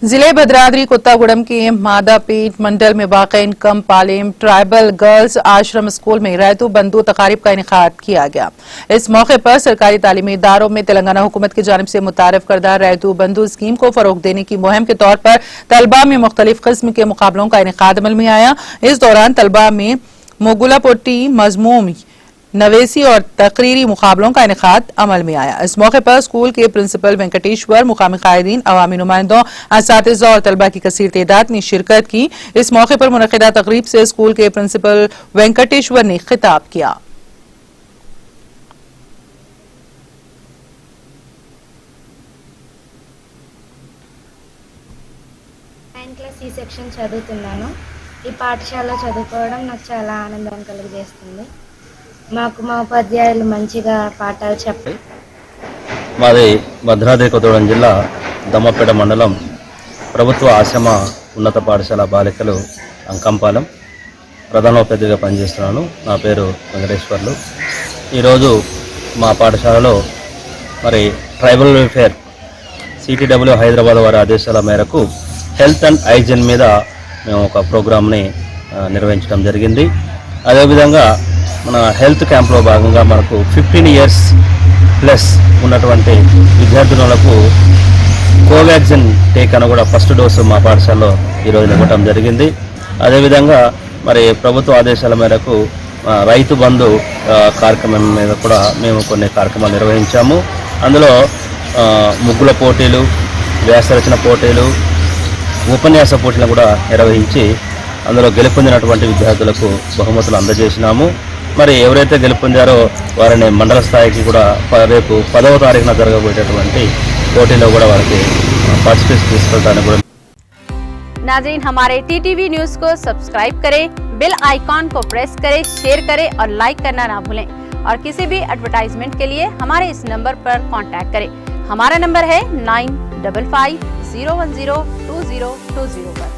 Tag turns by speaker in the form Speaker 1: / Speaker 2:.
Speaker 1: जिले भद्राद्री कोत्तागुड़म के मादापीठ मंडल में वाक़ इनकम पालेम ट्राइबल गर्ल्स आश्रम स्कूल में रैतू बंधु तकारीब का इनेकाद किया गया। इस मौके पर सरकारी तालीमी इदारों में तेलंगाना हुकूमत की जानिब से मुतारफ करदा रैतू बंधु स्कीम को फरोग देने की मुहिम के तौर पर तलबा में मुख्तलिफ किस्म के मुकाबलों का इनेकाद अमल में आया। इस दौरान तलबा में मोगुला पोटी, मजमूम, नवेसी और तकरीरी मुकाबलों का इनेकाद अमल में आया। इस मौके पर स्कूल के प्रिंसिपल वेंकटेश्वर, मुकामी कायदीन, अवामी नुमाइंदों, असातिज़ा और तलबा की कसीर तादाद ने शिरकत की। इस मौके पर मुनक़िदा तकरीब से स्कूल के प्रिंसिपल वेंकटेश्वर ने खिताब किया।
Speaker 2: ఈ సెక్షన్ చదువుతున్నాను। ఈ పాఠశాలలో చదువుకోవడం నాకు చాలా ఆనందం కలిగజేస్తుంది। మాకు మా ఉపాధ్యాయులు మంచిగా పాఠాలు చెప్పారు।
Speaker 3: మాది భద్రాద్రి కొత్తగూడెం జిల్లా దమ్మపేట మండలం ప్రభుత్వ ఆశ్రమ ఉన్నత పాఠశాల బాలికలు అంకంపాలెం ప్రధానోపాధ్యాయుడిగా పనిచేస్తున్నాను। నా పేరు వెంకటేశ్వర్లు। ఈరోజు మా పాఠశాలలో మరి ట్రైబల్ వెల్ఫేర్ సిటీడబ్ల్యూ హైదరాబాద్ వారి ఆదేశాల మేరకు హెల్త్ అండ్ హైజీన్ మీద మేము ఒక ప్రోగ్రామ్ని నిర్వహించడం జరిగింది। అదేవిధంగా మన హెల్త్ క్యాంప్లో భాగంగా మనకు 15 ఇయర్స్ ప్లస్ ఉన్నటువంటి విద్యార్థులకు కోవాక్సిన్ టీకాను కూడా ఫస్ట్ డోసు మా పాఠశాలలో ఈరోజు ఇవ్వడం జరిగింది। అదేవిధంగా మరి ప్రభుత్వ ఆదేశాల మేరకు రైతు బంధు కార్యక్రమం మీద కూడా మేము కొన్ని కార్యక్రమాలు నిర్వహించాము। అందులో ముగ్గుల పోటీలు, వ్యాసరచన పోటీలు, ఉపన్యాస పోటీలను కూడా నిర్వహించి అందులో గెలుపొందినటువంటి విద్యార్థులకు బహుమతులు అందజేసినాము। మరి ఎవరైతే గెలుపొందారో వారిని మండల స్థాయికి కూడా రేపు 10వ తారీఖున జరగబోయేటటువంటి పోటీలో కూడా వారికి పార్టిసిపేట్ తీసుకెళ్ళడానికి కూడా।
Speaker 4: नाज़रीन, हमारे टीटीवी न्यूज़ को सब्सक्राइब करें, बेल आइकॉन को प्रेस करें, शेयर करें और लाइक करना ना भूलें। और किसी भी एडवर्टाइजमेंट के लिए हमारे इस नंबर पर कांटेक्ट करें। हमारा नंबर है 9550102020 पर।